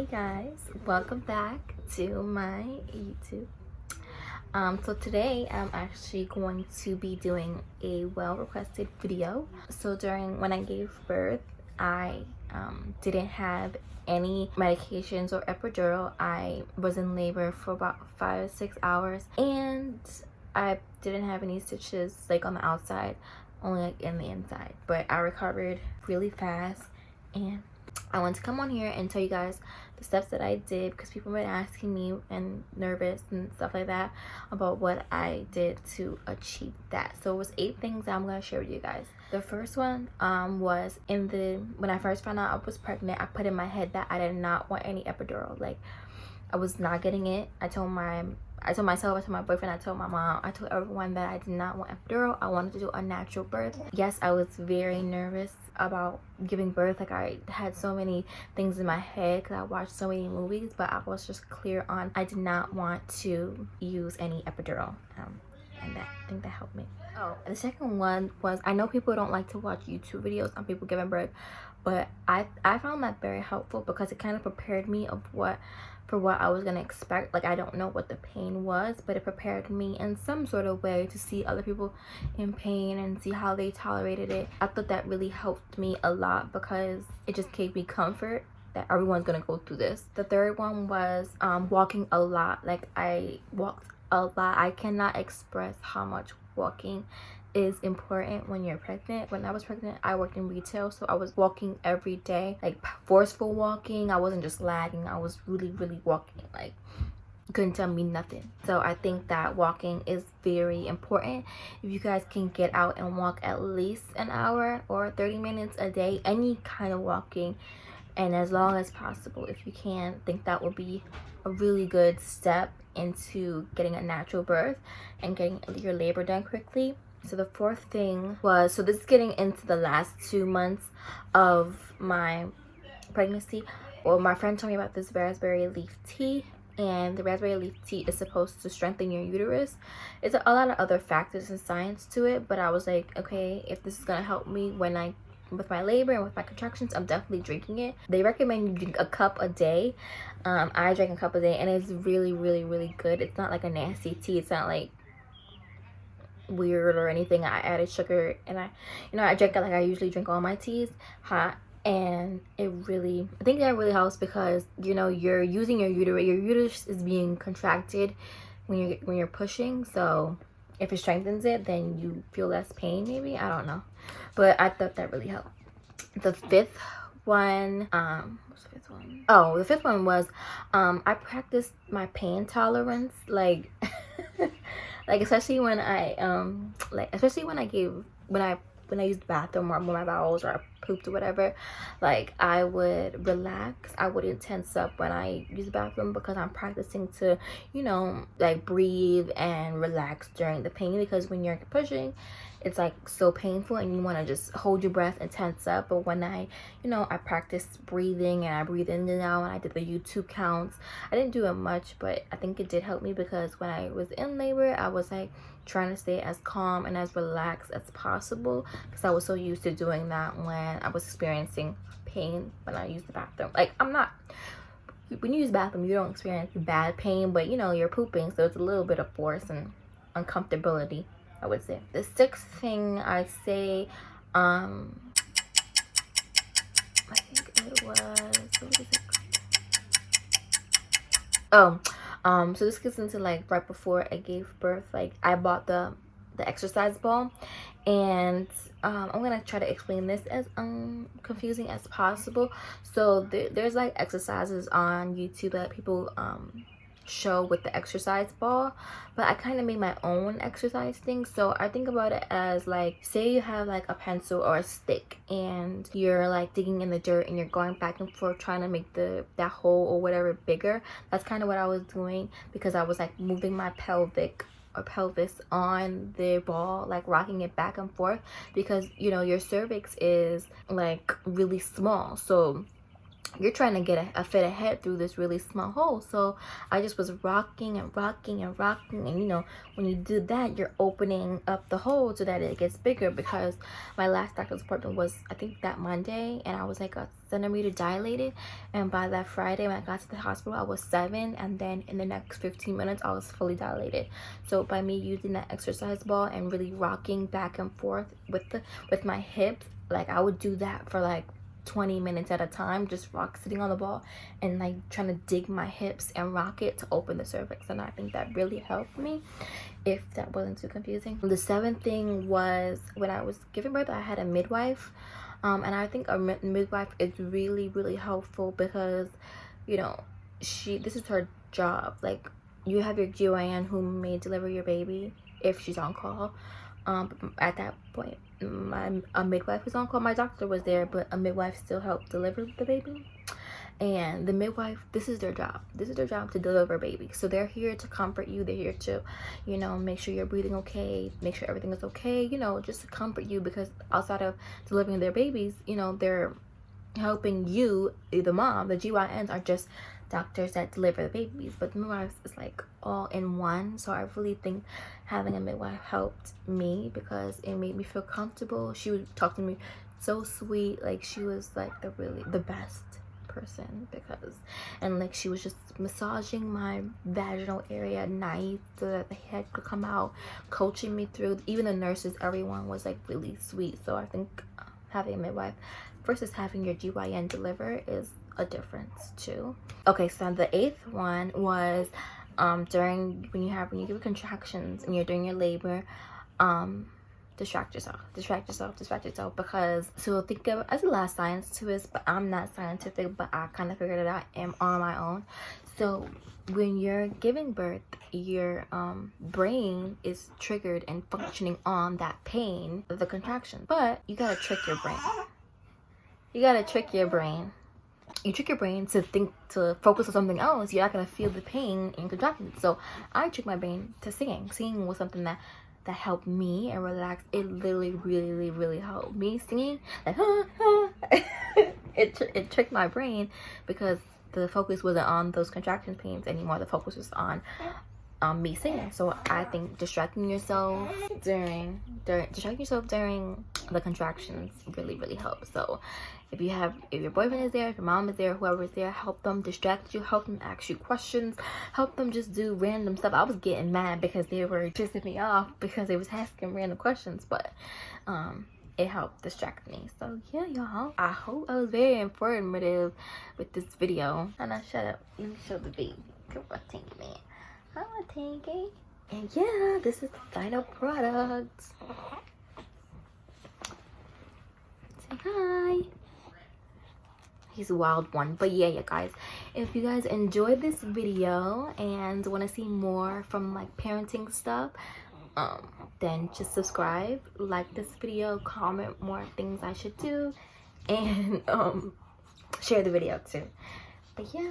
Hey guys, welcome back to my YouTube. So today I'm actually going to be doing a well-requested video. So when I gave birth, I didn't have any medications or epidural. I was in labor for about 5 to 6 hours, and I didn't have any stitches like on the outside, only like in the inside. But I recovered really fast, and I want to come on here and tell you guys the steps that I did, because people have been asking me and nervous and stuff like that about what I did to achieve that. So it was 8 things that I'm going to share with you guys. The first one was when I first found out I was pregnant, I put in my head that I did not want any epidural. Like, I was not getting it. I told myself, I told my boyfriend, I told my mom, I told everyone that I did not want epidural. I wanted to do a natural birth. Yes, I was very nervous about giving birth. Like, I had so many things in my head because I watched so many movies, but I was just clear on I did not want to use any epidural. And I think that helped me. Oh, and the second one was, I know people don't like to watch YouTube videos on people giving birth, but I found that very helpful because it kind of prepared me for what I was gonna expect. Like, I don't know what the pain was, but it prepared me in some sort of way to see other people in pain and see how they tolerated it. I thought that really helped me a lot because it just gave me comfort that everyone's gonna go through this. The third one was walking a lot. Like, I walked a lot. I cannot express how much walking is important when you're pregnant. When I was pregnant, I worked in retail, so I was walking every day, like forceful walking. I wasn't just lagging, I was really walking. Like, you couldn't tell me nothing. So I think that walking is very important. If you guys can get out and walk at least an hour or 30 minutes a day, any kind of walking, and as long as possible, if you can, I think that will be a really good step into getting a natural birth and getting your labor done quickly. So the fourth thing was, so this is getting into the last 2 months of my pregnancy. Well, my friend told me about this raspberry leaf tea, and the raspberry leaf tea is supposed to strengthen your uterus. It's a lot of other factors and science to it, but I was like, okay, if this is gonna help me with my labor and with my contractions, I'm definitely drinking it. They recommend you drink a cup a day. I drank a cup a day, and it's really good. It's not like a nasty tea. It's not like weird or anything. I added sugar, and I drank it like I usually drink all my teas, hot, and I think that really helps because you're using your uterus is being contracted when you're pushing. So if it strengthens it, then you feel less pain, maybe. I don't know, but I thought that really helped. The fifth one, what's the fifth one? Oh, the fifth one was I practiced my pain tolerance, like like especially when I used the bathroom or my bowels, or I pooped or whatever. Like, I would relax. I wouldn't tense up when I use the bathroom because I'm practicing to like breathe and relax during the pain, because when you're pushing, it's like so painful and you want to just hold your breath and tense up. But when I practiced breathing, and I breathe in and out, and I did the YouTube counts. I didn't do it much, but I think it did help me, because when I was in labor, I was like trying to stay as calm and as relaxed as possible, because I was so used to doing that when I was experiencing pain when I used the bathroom. Like, when you use the bathroom, you don't experience bad pain, but you're pooping, so it's a little bit of force and uncomfortability, I would say. The sixth thing I'd say, I think it was, what was it? Oh, so this gets into like right before I gave birth. Like, I bought the exercise ball, and I'm gonna try to explain this as confusing as possible. So there's like exercises on YouTube that people show with the exercise ball, but I kind of made my own exercise thing. So I think about it as, like, say you have like a pencil or a stick, and you're like digging in the dirt, and you're going back and forth trying to make that hole or whatever bigger. That's kind of what I was doing, because I was like moving my pelvis on the ball, like rocking it back and forth, because your cervix is like really small. So you're trying to get a fit ahead through this really small hole. So I just was rocking and rocking and rocking, and you know, when you do that, you're opening up the hole so that it gets bigger, because my last doctor's appointment was, I think, that Monday, and I was like a centimeter dilated, and by that Friday when I got to the hospital I was 7, and then in the next 15 minutes I was fully dilated. So by me using that exercise ball and really rocking back and forth with my hips, like I would do that for like 20 minutes at a time, just sitting on the ball and like trying to dig my hips and rock it to open the cervix. And I think that really helped me, if that wasn't too confusing. The 7th thing was when I was giving birth, I had a midwife, and I think a midwife is really helpful, because you know, this is her job. Like, you have your GYN who may deliver your baby if she's on call. At that point, a midwife was on call. My doctor was there, but a midwife still helped deliver the baby. And the midwife, this is their job. This is their job, to deliver a baby. So they're here to comfort you. They're here to, you know, make sure you're breathing okay, make sure everything is okay, you know, just to comfort you, because outside of delivering their babies, you know, they're helping you, the mom. The GYNs are just doctors that deliver the babies, but the midwives is like all in one. So I really think having a midwife helped me, because it made me feel comfortable. She would talk to me so sweet, like she was like the best person, because, and like she was just massaging my vaginal area nice so that the head could come out, coaching me through. Even the nurses, everyone was like really sweet. So I think having a midwife versus having your GYN deliver is a difference too. Okay, so the 8th one was during when you give contractions and you're doing your labor, distract yourself, because, so think of, as a lot of science to this, but I'm not scientific, but I kind of figured it out on my own. So when you're giving birth, your brain is triggered and functioning on that pain of the contraction, but you gotta trick your brain. You trick your brain to think, to focus on something else. You're not gonna feel the pain in contractions. So I tricked my brain to singing. Singing was something that helped me and relax. It literally really helped me. Singing, like it tricked my brain, because the focus wasn't on those contraction pains anymore. The focus was on me singing. So I think distracting yourself during the contractions really helps. So if your boyfriend is there, if your mom is there, whoever is there, help them distract you, help them ask you questions, help them just do random stuff. I was getting mad because they were pissing me off because they was asking random questions, but it helped distract me. So yeah, y'all, I hope I was very informative with this video. And I shut up, let me show the baby. Come on, Tinky man. Hi, Tinky. And yeah, this is the final product. Say hi. He's a wild one. But yeah, guys, if you guys enjoyed this video and want to see more from like parenting stuff, then just subscribe, like this video, comment more things I should do, and share the video too. But yeah.